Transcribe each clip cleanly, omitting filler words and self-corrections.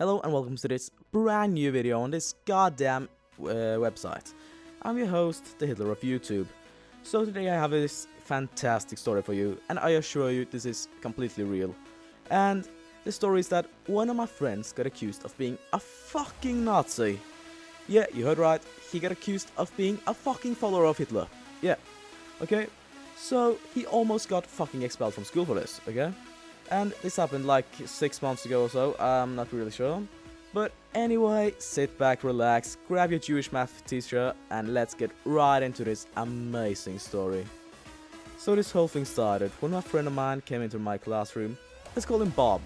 Hello and welcome to this brand new video on this goddamn website. I'm your host, the Hitler of YouTube. So today I have this fantastic story for you, and I assure you this is completely real. And the story is that one of my friends got accused of being a fucking Nazi. Yeah, you heard right, he got accused of being a fucking follower of Hitler. Yeah, okay? So he almost got fucking expelled from school for this, okay? And this happened like 6 months ago or so, I'm not really sure. But anyway, sit back, relax, grab your Jewish math teacher, and let's get right into this amazing story. So this whole thing started when a friend of mine came into my classroom. Let's call him Bob.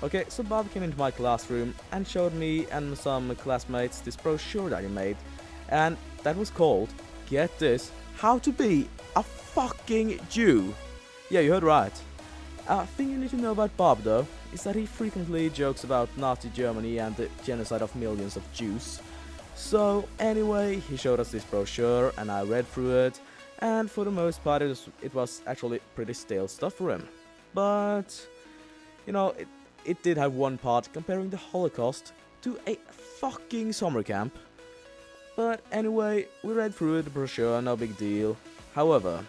Okay, so Bob came into my classroom and showed me and some classmates this brochure that he made. And that was called, get this, How to Be a Fucking Jew. Yeah, you heard right. A thing you need to know about Bob, though, is that he frequently jokes about Nazi Germany and the genocide of millions of Jews. So, anyway, he showed us this brochure, and I read through it, and for the most part it was actually pretty stale stuff for him. But, you know, it did have one part comparing the Holocaust to a fucking summer camp. But anyway, we read through the brochure, no big deal. However,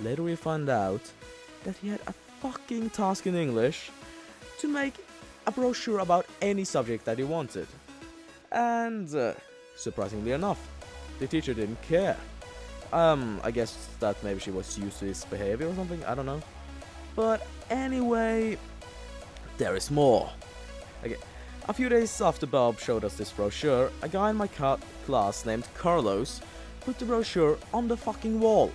later we found out that he had a fucking task in English to make a brochure about any subject that he wanted. And surprisingly enough, the teacher didn't care. I guess that maybe she was used to his behavior or something, I don't know. But anyway, there is more. Okay. A few days after Bob showed us this brochure, a guy in my class named Carlos put the brochure on the fucking wall.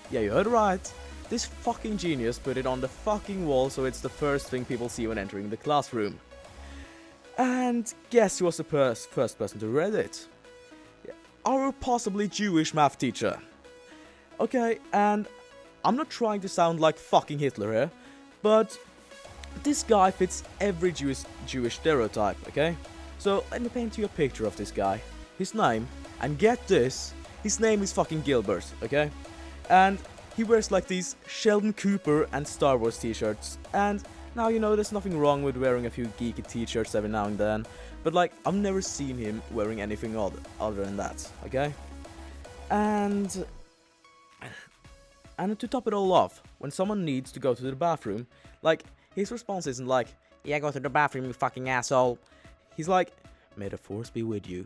Yeah, you heard right. This fucking genius put it on the fucking wall so it's the first thing people see when entering the classroom. And guess who was the first person to read it? Our possibly Jewish math teacher. Okay, and I'm not trying to sound like fucking Hitler here, but this guy fits every Jewish stereotype, okay? So let me paint you a picture of this guy. His name, and get this, his name is fucking Gilbert, okay? And he wears like these Sheldon Cooper and Star Wars t-shirts, and now you know there's nothing wrong with wearing a few geeky t-shirts every now and then, but like I've never seen him wearing anything other than that, okay? And to top it all off, when someone needs to go to the bathroom, like his response isn't like, yeah, go to the bathroom, you fucking asshole. He's like, may the force be with you.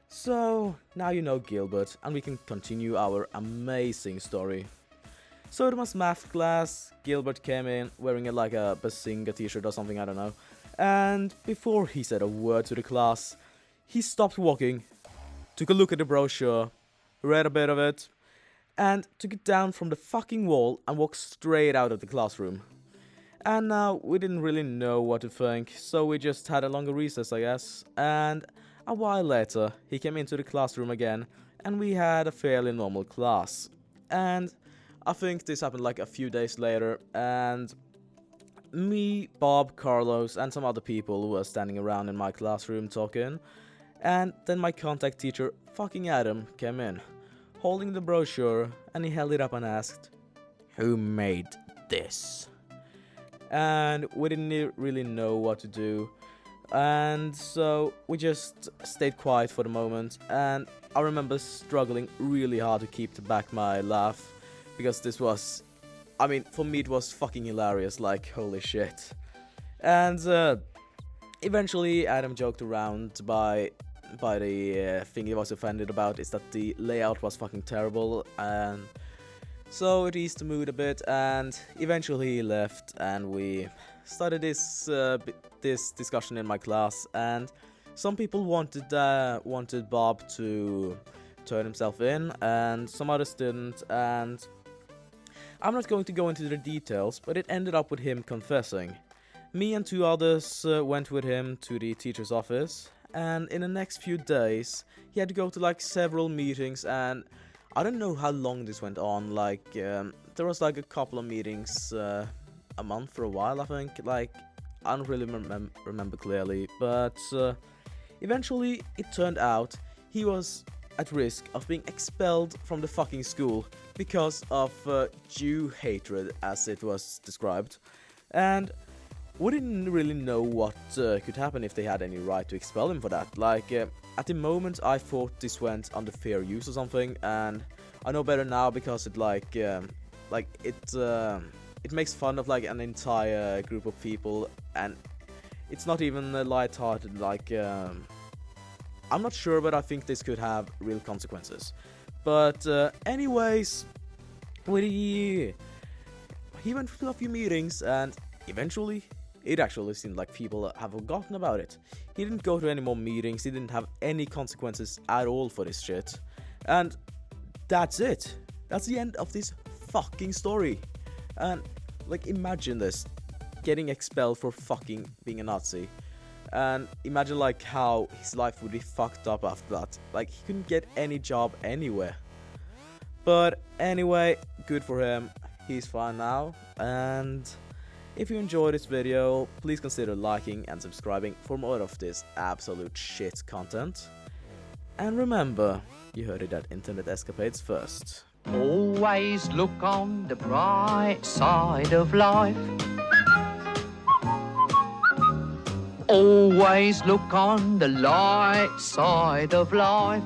So now you know Gilbert, and we can continue our amazing story. So it was math class. Gilbert came in wearing like a Bazinga t-shirt or something, I don't know. And before he said a word to the class, he stopped walking, took a look at the brochure, read a bit of it, and took it down from the fucking wall and walked straight out of the classroom. And now we didn't really know what to think, so we just had a longer recess, I guess. And a while later, he came into the classroom again, and we had a fairly normal class. And I think this happened like a few days later, and me, Bob, Carlos, and some other people were standing around in my classroom talking, and then my contact teacher, fucking Adam, came in, holding the brochure, and he held it up and asked, "Who made this?" And we didn't really know what to do, and so we just stayed quiet for the moment, and I remember struggling really hard to keep back my laugh, because this was, I mean, for me it was fucking hilarious, like, holy shit. And eventually Adam joked around by the thing he was offended about is that the layout was fucking terrible, and so it eased the mood a bit, and eventually he left, and we started this discussion in my class, and some people wanted Bob to turn himself in, and some others didn't, and I'm not going to go into the details, but it ended up with him confessing. Me and two others went with him to the teacher's office, and in the next few days, he had to go to like several meetings, and I don't know how long this went on, like, there was like a couple of meetings a month for a while, I think, like, I don't really remember clearly, but eventually it turned out he was at risk of being expelled from the fucking school because of Jew hatred, as it was described. And we didn't really know what could happen if they had any right to expel him for that. Like, at the moment I thought this went under fair use or something, and I know better now because it it makes fun of like an entire group of people, and it's not even light-hearted. Like, I'm not sure, but I think this could have real consequences. But anyways, he went through a few meetings, and eventually it actually seemed like people have forgotten about it. He didn't go to any more meetings, he didn't have any consequences at all for this shit. And that's it. That's the end of this fucking story. And like, imagine this, getting expelled for fucking being a Nazi. And imagine like how his life would be fucked up after that. Like, he couldn't get any job anywhere. But anyway, good for him. He's fine now. And if you enjoyed this video, please consider liking and subscribing for more of this absolute shit content. And remember, you heard it at Internet Escapades first. Always look on the bright side of life. Always look on the light side of life.